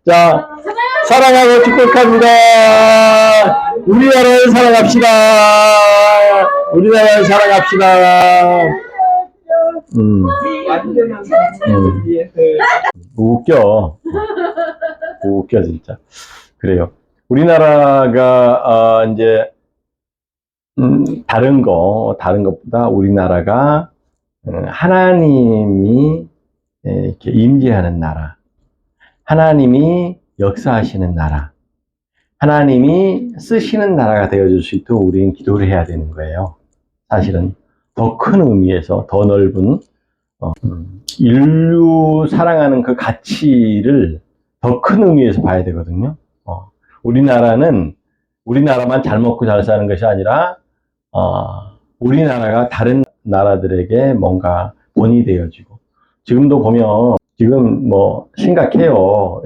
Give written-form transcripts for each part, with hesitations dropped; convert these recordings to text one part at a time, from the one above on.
자, 사랑하고 축복합니다. 우리나라를 사랑합시다. 우리나라를 사랑합시다. 웃겨. 웃겨, 진짜. 그래요. 우리나라가, 이제, 다른 것보다 우리나라가, 하나님이 이렇게 임재하는 나라. 하나님이 역사하시는 나라. 하나님이 쓰시는 나라가 되어줄 수 있도록 우리는 기도를 해야 되는 거예요. 사실은 더 큰 의미에서 더 넓은 인류 사랑하는 그 가치를 더 큰 의미에서 봐야 되거든요. 우리나라만 잘 먹고 잘 사는 것이 아니라 우리나라가 다른 나라들에게 뭔가 본이 되어지고, 지금도 보면 지금 뭐 심각해요.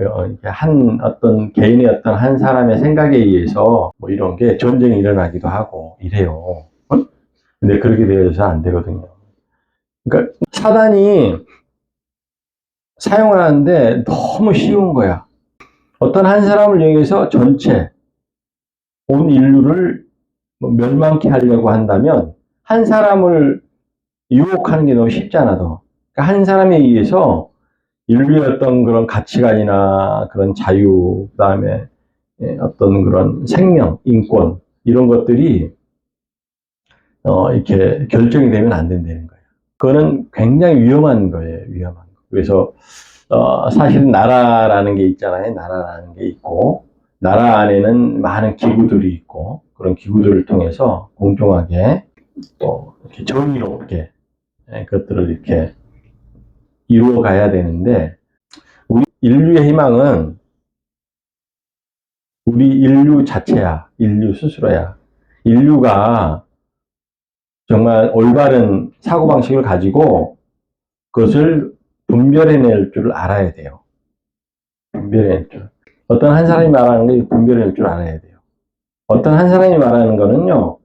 어떤 개인의 어떤 한 사람의 생각에 의해서 뭐 이런 게 전쟁이 일어나기도 하고 이래요. 근데 그렇게 되어서 안 되거든요. 그러니까 사단이 사용을 하는데 너무 쉬운 거야. 어떤 한 사람을 이용해서 전체 온 인류를 멸망케 하려고 한다면 한 사람을 유혹하는 게 너무 쉽잖아. 그러니까 한 사람에 의해서 인류의 어떤 그런 가치관이나 그런 자유, 그 다음에 어떤 그런 생명, 인권, 이런 것들이, 이렇게 결정이 되면 안 된다는 거예요. 그거는 굉장히 위험한 거예요, 위험한 거. 그래서, 사실 나라라는 게 있잖아요. 나라라는 게 있고, 나라 안에는 많은 기구들이 있고, 그런 기구들을 통해서 공정하게, 또, 이렇게 정의롭게, 그것들을 이렇게 이루어 가야 되는데, 우리 인류의 희망은 우리 인류 자체야. 인류 스스로야. 인류가 정말 올바른 사고방식을 가지고 그것을 분별해낼 줄 알아야 돼요. 분별해낼 줄. 어떤 한 사람이 말하는 게 분별해낼 줄 알아야 돼요. 어떤 한 사람이 말하는 거는요,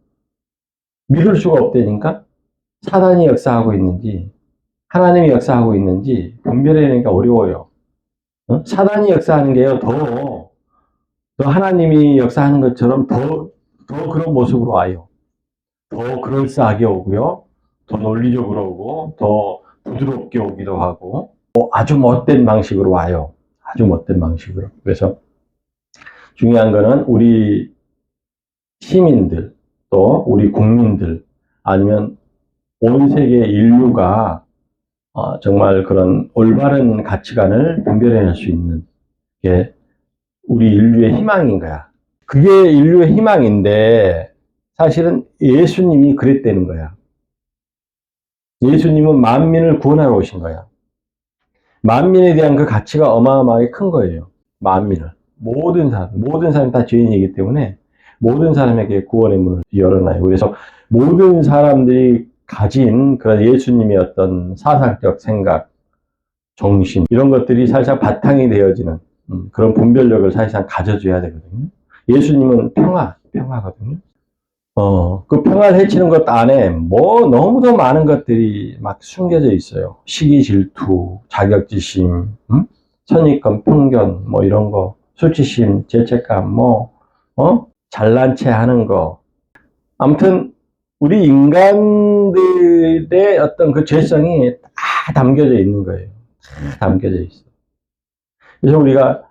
믿을 수가 없다니까? 사단이 역사하고 있는지, 하나님이 역사하고 있는지 분별해내기가 어려워요. 사단이 역사하는 게요, 더 하나님이 역사하는 것처럼 더 그런 모습으로 와요. 더 그럴싸하게 오고요. 더 논리적으로 오고, 더 부드럽게 오기도 하고, 아주 못된 방식으로 와요. 아주 못된 방식으로. 그래서 중요한 거는 우리 시민들, 또 우리 국민들, 아니면 온 세계 인류가 정말 그런 올바른 가치관을 분별해낼 수 있는 게 우리 인류의 희망인 거야. 그게 인류의 희망인데 사실은 예수님이 그랬다는 거야. 예수님은 만민을 구원하러 오신 거야. 만민에 대한 그 가치가 어마어마하게 큰 거예요. 만민을. 모든 사람이 다 죄인이기 때문에 모든 사람에게 구원의 문을 열어놔요. 그래서 모든 사람들이 가진 그런 예수님의 어떤 사상적 생각, 정신, 이런 것들이 사실상 바탕이 되어지는 그런 분별력을 사실상 가져줘야 되거든요. 예수님은 평화거든요. 그 평화를 해치는 것 안에 뭐 너무도 많은 것들이 막 숨겨져 있어요. 시기 질투, 자격지심, 선입견, 편견, 뭐 이런 거, 수치심, 죄책감, 잘난 체 하는 거. 아무튼, 우리 인간들의 어떤 그 죄성이 다 담겨져 있는 거예요. 다 담겨져 있어. 그래서 우리가,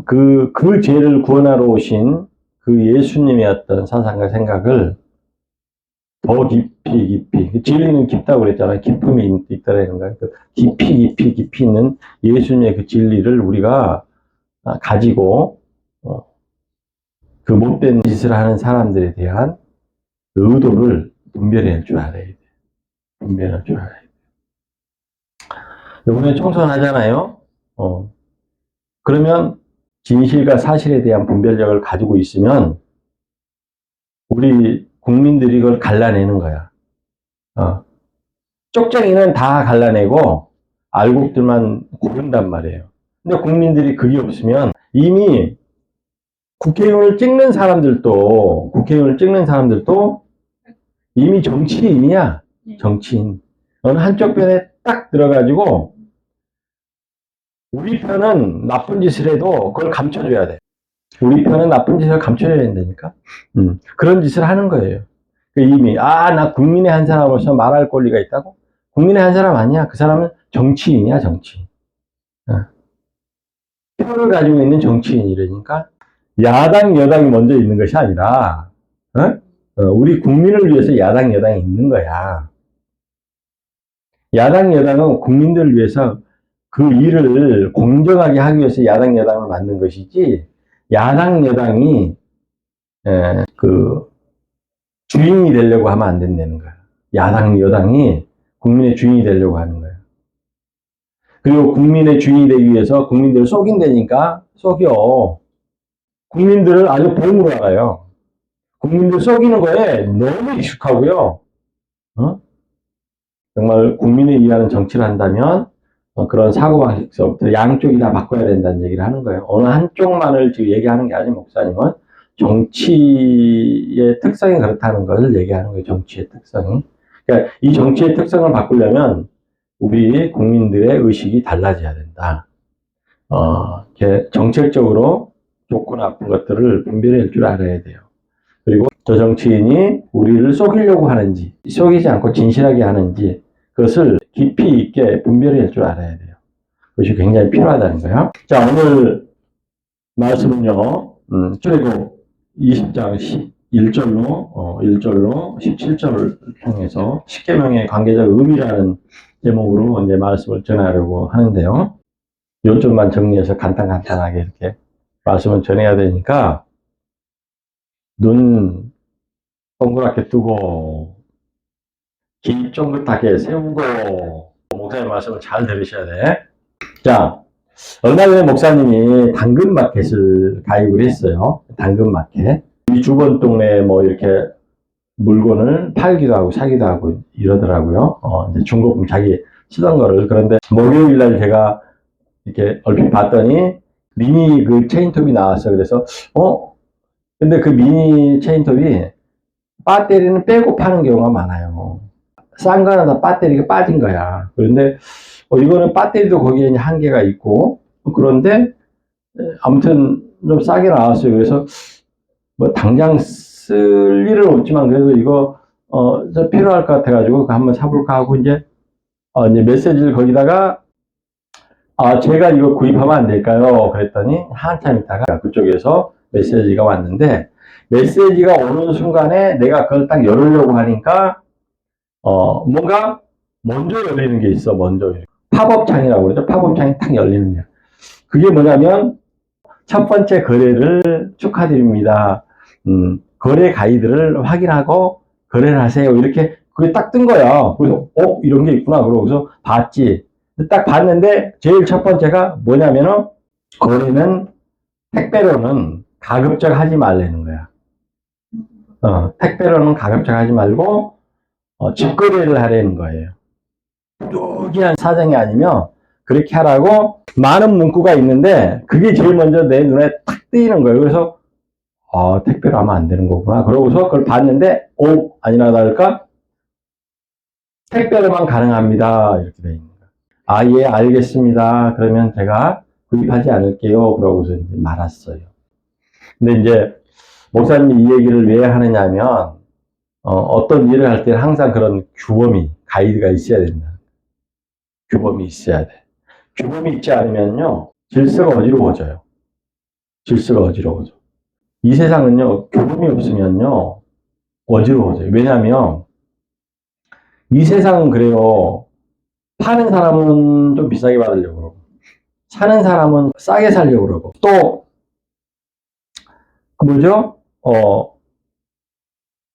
그 죄를 구원하러 오신 그 예수님의 어떤 사상과 생각을 더 깊이, 진리는 깊다고 그랬잖아요. 깊음이 있다라는 거예요. 깊이 있는 예수님의 그 진리를 우리가 가지고, 그 못된 짓을 하는 사람들에 대한 의도를 분별해낼 줄 알아야 돼. 분별할 줄 알아야 돼. 이번에 총선하잖아요. 그러면 진실과 사실에 대한 분별력을 가지고 있으면 우리 국민들이 이걸 갈라내는 거야. 쪽쟁이는 다 갈라내고 알곡들만 고른단 말이에요. 근데 국민들이 그게 없으면 이미 국회의원을 찍는 사람들도 이미 정치인이야. 정치인. 어느 한쪽 편에 딱 들어가지고 우리 편은 나쁜 짓을 해도 그걸 감춰줘야 돼. 우리 편은 나쁜 짓을 감춰줘야 된다니까. 그런 짓을 하는 거예요. 이미, 나 국민의 한 사람으로서 말할 권리가 있다고? 국민의 한 사람 아니야. 그 사람은 정치인이야, 정치인. 표를 가지고 있는 정치인이라니까. 야당, 여당이 먼저 있는 것이 아니라, 우리 국민을 위해서 야당, 여당이 있는 거야. 야당, 여당은 국민들을 위해서 그 일을 공정하게 하기 위해서 야당, 여당을 만든 것이지, 야당, 여당이, 주인이 되려고 하면 안 된다는 거야. 야당, 여당이 국민의 주인이 되려고 하는 거야. 그리고 국민의 주인이 되기 위해서 국민들을 속인다니까, 속여. 국민들을 아주 봉으로 알아요. 국민들 속이는 거에 너무 익숙하고요. 정말 국민을 위하는 정치를 한다면 그런 사고방식서부터 양쪽이 다 바꿔야 된다는 얘기를 하는 거예요. 어느 한쪽만을 지금 얘기하는 게 아니고 목사님은 정치의 특성이 그렇다는 것을 얘기하는 거예요. 정치의 특성이. 그러니까 이 정치의 특성을 바꾸려면 우리 국민들의 의식이 달라져야 된다. 정책적으로 좋고 나쁜 것들을 분별할 줄 알아야 돼요. 그리고 저 정치인이 우리를 속이려고 하는지, 속이지 않고 진실하게 하는지, 그것을 깊이 있게 분별할 줄 알아야 돼요. 그것이 굉장히 필요하다는 거예요. 자, 오늘 말씀은요, 출애굽 20장 1절로 17절을 통해서 십계명의 관계적 의미라는 제목으로 이제 말씀을 전하려고 하는데요. 요점만 정리해서 간단하게 이렇게 말씀을 전해야 되니까, 눈 동그랗게 뜨고, 귀 쫑긋하게 세우고, 목사님 말씀을 잘 들으셔야 돼. 자, 얼마 전에 목사님이 당근마켓을 가입을 했어요. 당근마켓. 이 주변 동네에 뭐 이렇게 물건을 팔기도 하고 사기도 하고 이러더라고요. 이제 중고품 자기 쓰던 거를. 그런데 목요일 날 제가 이렇게 얼핏 봤더니 미니 그 체인톱이 나왔어. 그래서, 근데 그 미니 체인톱이 배터리는 빼고 파는 경우가 많아요. 싼 거는 다 배터리가 빠진 거야. 그런데 이거는 배터리도 거기에 한계가 있고, 그런데 아무튼 좀 싸게 나왔어요. 그래서 뭐 당장 쓸 일은 없지만 그래도 이거 필요할 것 같아가지고 한번 사볼까 하고 이제 메시지를 거기다가 제가 이거 구입하면 안 될까요? 그랬더니 한참 있다가 그쪽에서 메시지가 왔는데, 메시지가 오는 순간에 내가 그걸 딱 열으려고 하니까 뭔가 먼저 열리는 게 있어. 먼저 팝업 창이라고 그러죠. 팝업 창이 탁 열리는 게. 그게 뭐냐면 첫 번째 거래를 축하드립니다. 거래 가이드를 확인하고 거래를 하세요. 이렇게 그게 딱 뜬 거야. 그래서 이런 게 있구나. 그러고서 봤지. 딱 봤는데 제일 첫 번째가 뭐냐면은 거래는 택배로는 가급적 하지 말라는 거야. 택배로는 가급적 하지 말고 직거래를 하라는 거예요. 요기한 사정이 아니면 그렇게 하라고 많은 문구가 있는데 그게 제일 먼저 내 눈에 탁 띄는 거예요. 그래서 택배로 하면 안 되는 거구나. 그러고서 그걸 봤는데 아니나 다를까 택배로만 가능합니다. 이렇게 돼 있는 거예요. 예, 알겠습니다. 그러면 제가 구입하지 않을게요. 그러고서 이제 말았어요. 근데 이제 목사님이 이 얘기를 왜 하느냐면 어떤 일을 할 때는 항상 그런 규범이, 가이드가 있어야 된다. 규범이 있어야 돼. 규범이 있지 않으면요, 질서가 어지러워져요. 질서가 어지러워져. 이 세상은요, 규범이 없으면요, 어지러워져요. 왜냐하면 이 세상은 그래요. 파는 사람은 좀 비싸게 받으려고 그러고, 사는 사람은 싸게 살려고 그러고, 또, 뭐죠?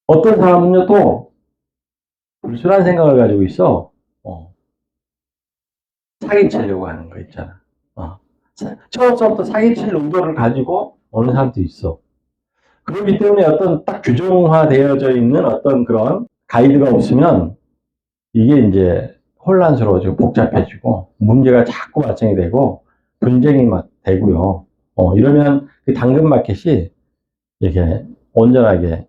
어떤 사람은요, 또, 불순한 생각을 가지고 있어. 사기치려고 하는 거 있잖아. 처음부터 사기칠 의도를 가지고 오는 사람도 있어. 그렇기 때문에 어떤 딱 규정화되어져 있는 어떤 그런 가이드가 없으면 이게 이제 혼란스러워지고 복잡해지고 문제가 자꾸 발생이 되고 분쟁이 막 되고요. 이러면 그 당근마켓이 이렇게 온전하게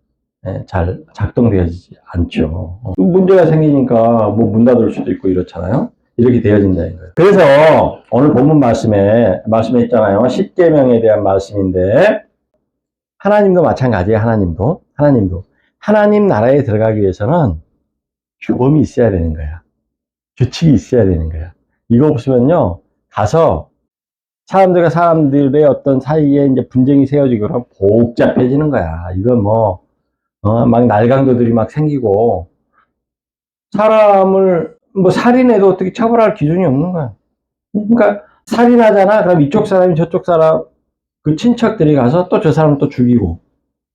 잘 작동되지 않죠. 문제가 생기니까 뭐 문 닫을 수도 있고 이렇잖아요. 이렇게 되어진다는 거예요. 그래서 오늘 본문 말씀에 있잖아요. 십계명에 대한 말씀인데 하나님도 마찬가지예요. 하나님도 하나님 나라에 들어가기 위해서는 규범이 있어야 되는 거야. 규칙이 있어야 되는 거야. 이거 없으면요, 가서 사람들과 사람들의 어떤 사이에 이제 분쟁이 세워지고 그러면 복잡해지는 거야. 이건 막 날강도들이 막 생기고, 사람을 살인해도 어떻게 처벌할 기준이 없는 거야. 그러니까 살인하잖아. 그럼 이쪽 사람이 저쪽 사람, 그 친척들이 가서 또 저 사람 또 죽이고,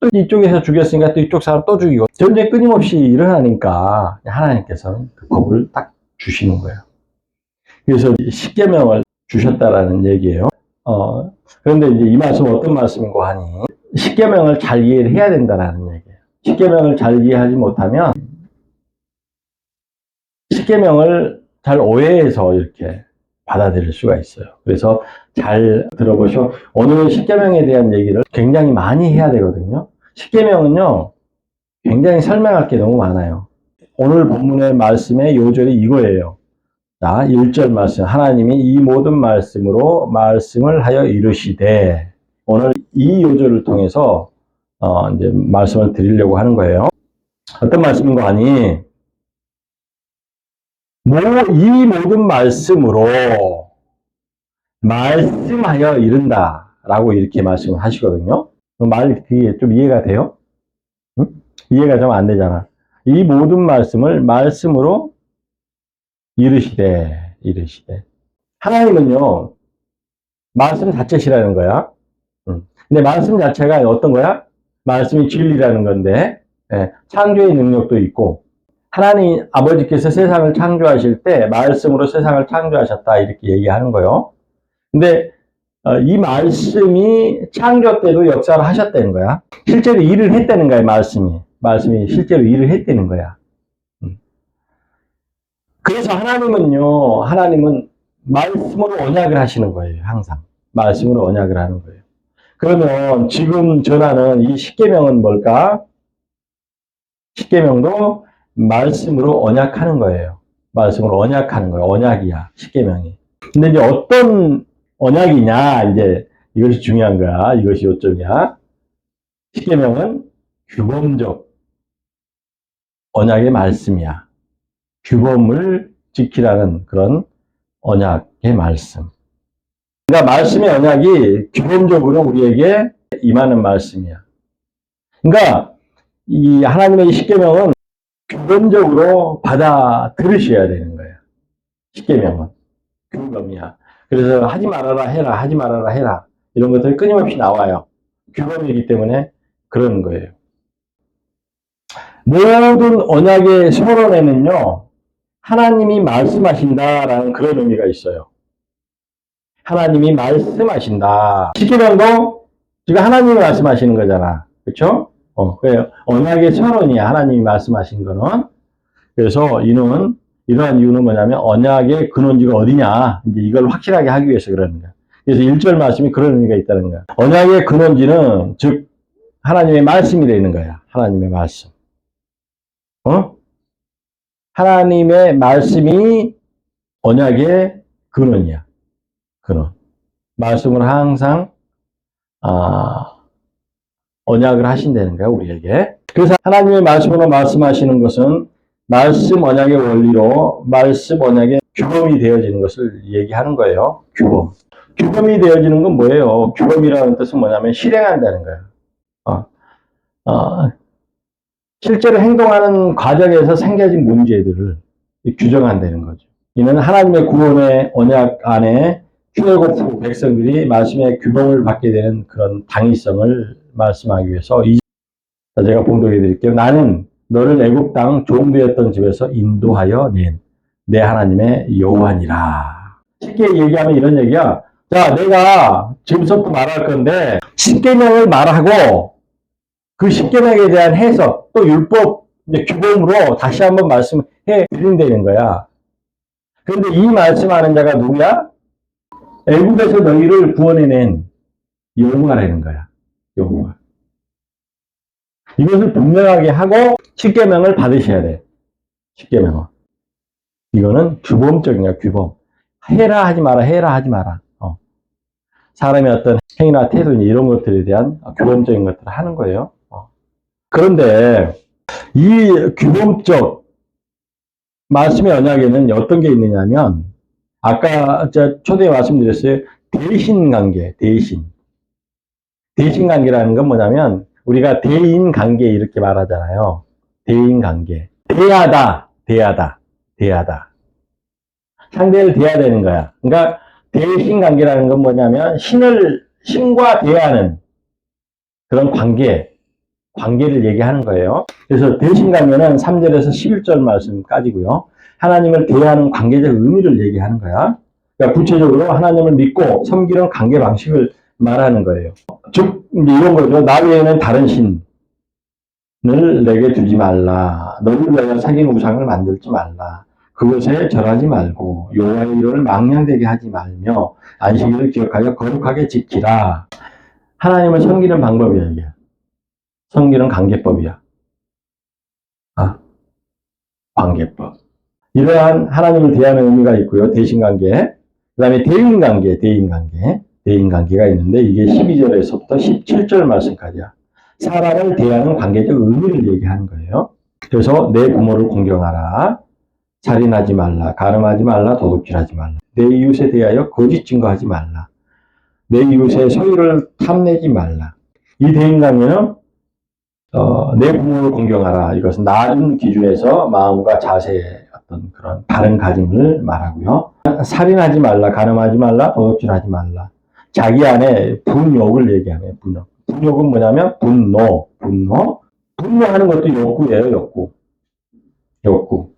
또 이쪽에서 죽였으니까 또 이쪽 사람 또 죽이고, 전쟁 끊임없이 일어나니까 하나님께서는 그 법을 딱 주시는 거예요. 그래서 십계명을 주셨다라는 얘기예요. 그런데 이제 이 말씀은 어떤 말씀인고 하니, 십계명을 잘 이해를 해야 된다라는 얘기예요. 십계명을 잘 이해하지 못하면 십계명을 잘 오해해서 이렇게 받아들일 수가 있어요. 그래서 잘 들어보시고, 오늘 십계명에 대한 얘기를 굉장히 많이 해야 되거든요. 십계명은요, 굉장히 설명할 게 너무 많아요. 오늘 본문의 말씀의 요절이 이거예요. 자, 1절 말씀. 하나님이 이 모든 말씀으로 말씀을 하여 이르시되, 오늘 이 요절을 통해서 이제 말씀을 드리려고 하는 거예요. 어떤 말씀인가 하니, 이 모든 말씀으로 말씀하여 이른다라고 이렇게 말씀을 하시거든요. 그게 좀 이해가 돼요? 응? 이해가 좀 안 되잖아. 이 모든 말씀을 말씀으로 이르시되. 하나님은요, 말씀 자체시라는 거야. 근데 말씀 자체가 어떤 거야? 말씀이 진리라는 건데, 창조의 능력도 있고, 하나님 아버지께서 세상을 창조하실 때 말씀으로 세상을 창조하셨다 이렇게 얘기하는 거예요. 근데 이 말씀이 창조 때도 역사를 하셨다는 거야. 실제로 일을 했다는 거야, 말씀이 실제로 일을 했다는 거야. 그래서 하나님은 말씀으로 언약을 하시는 거예요. 항상 말씀으로 언약을 하는 거예요. 그러면 지금 전하는 이 십계명은 뭘까? 십계명도 말씀으로 언약하는 거예요. 말씀으로 언약하는 거예요. 언약이야, 십계명이. 근데 이제 어떤 언약이냐, 이제 이것이 중요한 거야. 이것이 요점이야. 십계명은 규범적 언약의 말씀이야. 규범을 지키라는 그런 언약의 말씀. 그러니까 말씀의 언약이 규범적으로 우리에게 임하는 말씀이야. 그러니까 이 하나님의 십계명은 규범적으로 받아들으셔야 되는 거예요. 십계명은 규범이야. 그래서 하지 말아라 해라, 하지 말아라 해라 이런 것들이 끊임없이 나와요. 규범이기 때문에 그런 거예요. 모든 언약의 서론에는요, 하나님이 말씀하신다라는 그런 의미가 있어요. 하나님이 말씀하신다. 십계명도 지금 하나님이 말씀하시는 거잖아. 그렇죠? 언약의 서론이야. 하나님이 말씀하신 거는. 그래서 이러한 이유는 뭐냐면 언약의 근원지가 어디냐. 이제 이걸 확실하게 하기 위해서 그러는 거야. 그래서 1절 말씀이 그런 의미가 있다는 거야. 언약의 근원지는 즉 하나님의 말씀이 되는 거야. 하나님의 말씀. 하나님의 말씀이 언약의 근원이야. 근원. 말씀을 항상 언약을 하신다는 거야, 우리에게. 그래서 하나님의 말씀으로 말씀하시는 것은 말씀 언약의 원리로 말씀 언약의 규범이 되어지는 것을 얘기하는 거예요. 규범. 규범이 되어지는 건 뭐예요? 규범이라는 뜻은 뭐냐면 실행한다는 거예요. 실제로 행동하는 과정에서 생겨진 문제들을 규정한다는 거죠. 이는 하나님의 구원의 언약 안에 출애굽 후 백성들이 말씀의 규범을 받게 되는 그런 당위성을 말씀하기 위해서 제가 봉독해 드릴게요. 나는 너를 애굽 땅 종되었던 집에서 인도하여 내 하나님의 여호와니라. 쉽게 얘기하면 이런 얘기야. 자, 내가 지금부터 말할 건데 십계명을 말하고 그 십계명에 대한 해석 또 율법 규범으로 다시 한번 말씀해 드린다는 거야. 그런데 이 말씀하는 자가 누구야? 애굽에서 너희를 구원해낸 여호와라는 거야. 여호와. 이것을 분명하게 하고 십계명을 받으셔야 돼. 십계명을. 이거는 규범적인 거야, 규범. 해라 하지 마라, 해라 하지 마라. 사람의 어떤 행위나 태도 이런 것들에 대한 규범적인 것들을 하는 거예요. 그런데 이 규범적 말씀의 언약에는 어떤 게 있느냐면, 아까 제가 초대에 말씀드렸어요. 대신관계, 대신. 대신관계라는 건 뭐냐면, 우리가 대인관계 이렇게 말하잖아요. 대인관계. 대하다, 대하다, 대하다. 상대를 대해야 되는 거야. 그러니까 대신관계라는 건 뭐냐면, 신과 대하는 그런 관계를 얘기하는 거예요. 그래서 대신관계는 3절에서 11절 말씀까지고요. 하나님을 대하는 관계적 의미를 얘기하는 거야. 그러니까 구체적으로 하나님을 믿고 섬기는 관계 방식을 말하는 거예요. 즉 이런 거죠. 나 외에는 다른 신을 내게 두지 말라. 너를 위하여 새긴 우상을 만들지 말라. 그것에 절하지 말고 여호와의 이름을 망령되게 하지 말며 안식일을 기억하여 거룩하게 지키라. 하나님을 섬기는 방법이야, 이게. 섬기는 관계법이야. 관계법. 이러한 하나님을 대하는 의미가 있고요. 대신관계. 그 다음에 대인관계가 있는데 이게 12절에서부터 17절 말씀까지야. 사람을 대하는 관계적 의미를 얘기하는 거예요. 그래서 내 부모를 공경하라. 살인하지 말라. 간음하지 말라. 도둑질하지 말라. 내 이웃에 대하여 거짓 증거하지 말라. 내 이웃의 소유를 탐내지 말라. 이 대인관계는 내 부모를 공경하라. 이것은 낮은 기준에서 마음과 자세의 어떤 그런 바른 가짐을 말하고요. 살인하지 말라, 간음하지 말라, 도둑질하지 말라. 자기 안에 분욕을 얘기하네요. 분욕. 분욕은 뭐냐면 분노하는 것도 욕구예요. 욕구.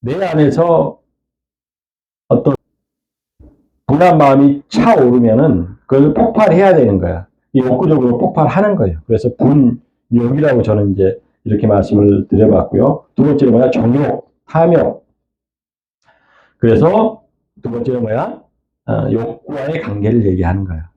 내 안에서 어떤 분한 마음이 차오르면은 그걸 폭발해야 되는 거야. 욕구적으로 폭발하는 거예요. 그래서 분욕이라고 저는 이제 이렇게 말씀을 드려봤고요. 두 번째는 뭐야? 정욕, 탐욕. 그래서 두 번째는 뭐야? 욕구와의 관계를 얘기하는 거야.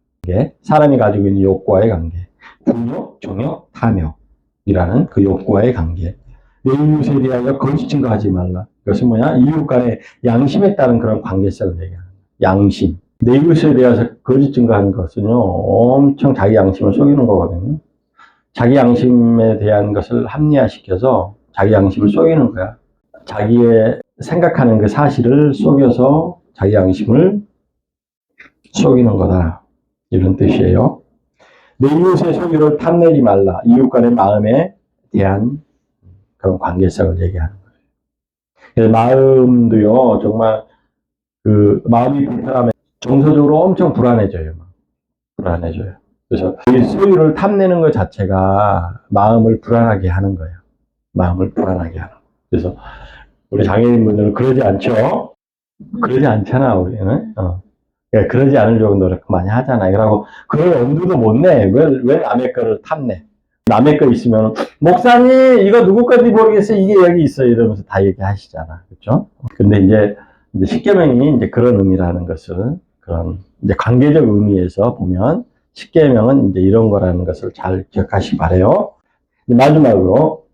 사람이 가지고 있는 욕구와의 관계. 분욕, 정욕, 탐욕이라는 그 욕구와의 관계. 내 이웃에 대하여 거짓 증거하지 말라. 이것은 뭐냐? 이웃 간의 양심에 따른 그런 관계성을 얘기하는 거야. 양심. 내 이웃에 대해서 거짓 증거하는 것은요, 엄청 자기 양심을 속이는 거거든요. 자기 양심에 대한 것을 합리화시켜서 자기 양심을 속이는 거야. 자기의 생각하는 그 사실을 속여서 자기 양심을 속이는 거다. 이런 뜻이에요. 내 이웃의 소유를 탐내지 말라. 이웃 간의 마음에 대한 그런 관계성을 얘기하는 거예요. 그래서 마음도요, 정말 그 마음이 불편하면 정서적으로 엄청 불안해져요. 그래서 이 소유를 탐내는 것 자체가 마음을 불안하게 하는 거예요. 마음을 불안하게 하는. 그래서 우리 장애인분들은 그러지 않죠? 그러지 않잖아, 우리는. 그러니까 그러지 않으려고 노력 많이 하잖아. 그러고 그럴 엄두도 못 내. 왜 남의 거를 탐내? 남의 거 있으면 목사님 이거 누구 건지 모르겠어요. 이게 여기 있어요. 이러면서 다 얘기하시잖아. 그렇죠? 근데 이제 십계명이 이제 그런 의미라는 것을 그런 이제 관계적 의미에서 보면 십계명은 이제 이런 거라는 것을 잘 기억하시기 바래요. 마지막으로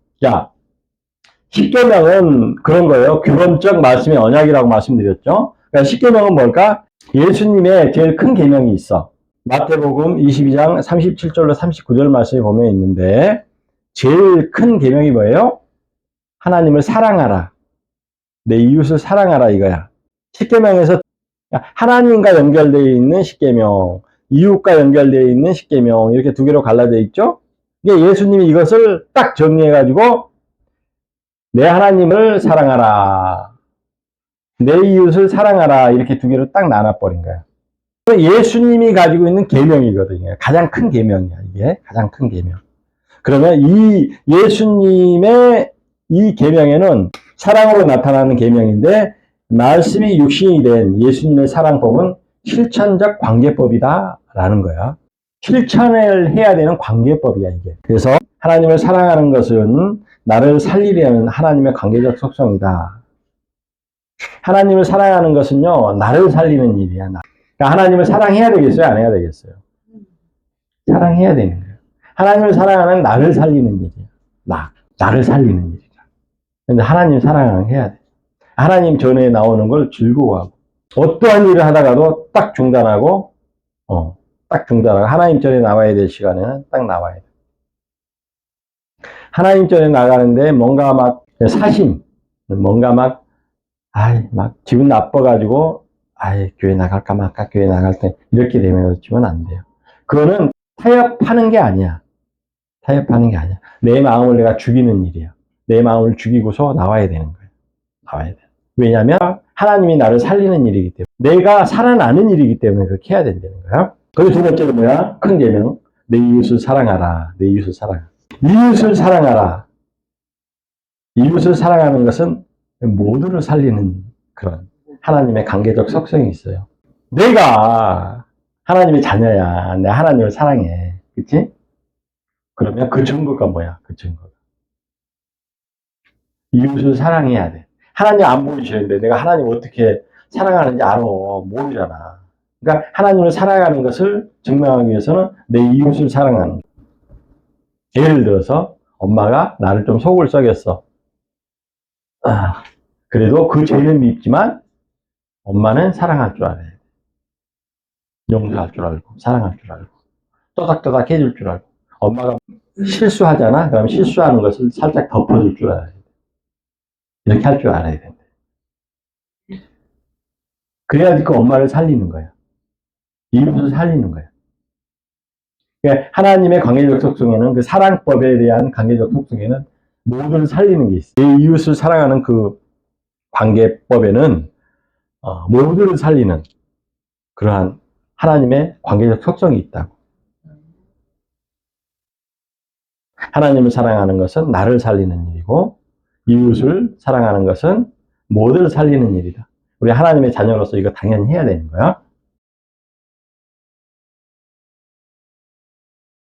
십계명은 그런 거예요. 규범적 말씀의 언약이라고 말씀드렸죠. 그러니까 십계명은 뭘까? 예수님의 제일 큰 계명이 있어. 마태복음 22장 37절로 39절 말씀에 보면 있는데 제일 큰 계명이 뭐예요? 하나님을 사랑하라. 내 이웃을 사랑하라 이거야. 십계명에서 하나님과 연결되어 있는 십계명, 이웃과 연결되어 있는 십계명 이렇게 두 개로 갈라져 있죠. 이게 예수님이 이것을 딱 정리해가지고 내 하나님을 사랑하라, 내 이웃을 사랑하라 이렇게 두 개로 딱 나눠버린 거야. 예수님이 가지고 있는 계명이거든요. 가장 큰 계명이야. 이게 가장 큰 계명. 그러면 이 예수님의 이 계명에는 사랑으로 나타나는 계명인데 말씀이 육신이 된 예수님의 사랑법은 실천적 관계법이다라는 거야. 실천을 해야 되는 관계법이야 이게. 그래서 하나님을 사랑하는 것은 나를 살리려는 하나님의 관계적 속성이다. 하나님을 사랑하는 것은요 나를 살리는 일이야. 그러니까 하나님을 사랑해야 되겠어요? 안 해야 되겠어요? 사랑해야 되는 거예요. 하나님을 사랑하는 나를 살리는 일이야. 나를 살리는 일이야. 근데 하나님 사랑해야 돼. 하나님 전에 나오는 걸 즐거워하고, 어떠한 일을 하다가도 딱 중단하고, 딱 중단하고, 하나님 전에 나와야 될 시간에는 딱 나와야 돼. 하나님 전에 나가는데 뭔가 막 사심, 뭔가 막, 막 기분 나빠가지고, 교회 나갈까 말까, 교회 나갈 때, 이렇게 되면 안 돼요. 그거는 타협하는 게 아니야. 타협하는 게 아니야. 내 마음을 내가 죽이는 일이야. 내 마음을 죽이고서 나와야 되는 거야. 나와야 돼. 왜냐하면 하나님이 나를 살리는 일이기 때문에, 내가 살아나는 일이기 때문에 그렇게 해야 된다는 거야. 그리고 두 번째로 뭐야? 큰 계명. 내 이웃을 사랑하라. 내 이웃을 사랑하라. 이웃을 사랑하라. 이웃을 사랑하는 것은 모두를 살리는 그런 하나님의 관계적 속성이 있어요. 내가 하나님의 자녀야. 내가 하나님을 사랑해. 그치? 그러면 그 증거가 뭐야? 그 증거가. 이웃을 사랑해야 돼. 하나님 안 보이시는데 내가 하나님 어떻게 사랑하는지 알아. 모르잖아. 그러니까 하나님을 사랑하는 것을 증명하기 위해서는 내 이웃을 사랑하는 거야. 예를 들어서 엄마가 나를 좀 속을 썩였어. 그래도 그 죄는 밉지만 엄마는 사랑할 줄 알아야 돼. 용서할 줄 알고 사랑할 줄 알고 또닥또닥 해줄 줄 알고, 엄마가 실수하잖아. 그럼 실수하는 것을 살짝 덮어줄 줄 알아야 돼. 이렇게 할 줄 알아야 돼. 그래야지 그 엄마를 살리는 거야. 이웃을 살리는 거야. 그러니까 하나님의 관계적 속성에는, 그 사랑법에 대한 관계적 속성에는 모두를 살리는 게 있어. 내 이웃을 사랑하는 그 관계법에는 모두를 살리는 그러한 하나님의 관계적 속성이 있다고. 하나님을 사랑하는 것은 나를 살리는 일이고, 이웃을 사랑하는 것은 모두를 살리는 일이다. 우리 하나님의 자녀로서 이거 당연히 해야 되는 거야.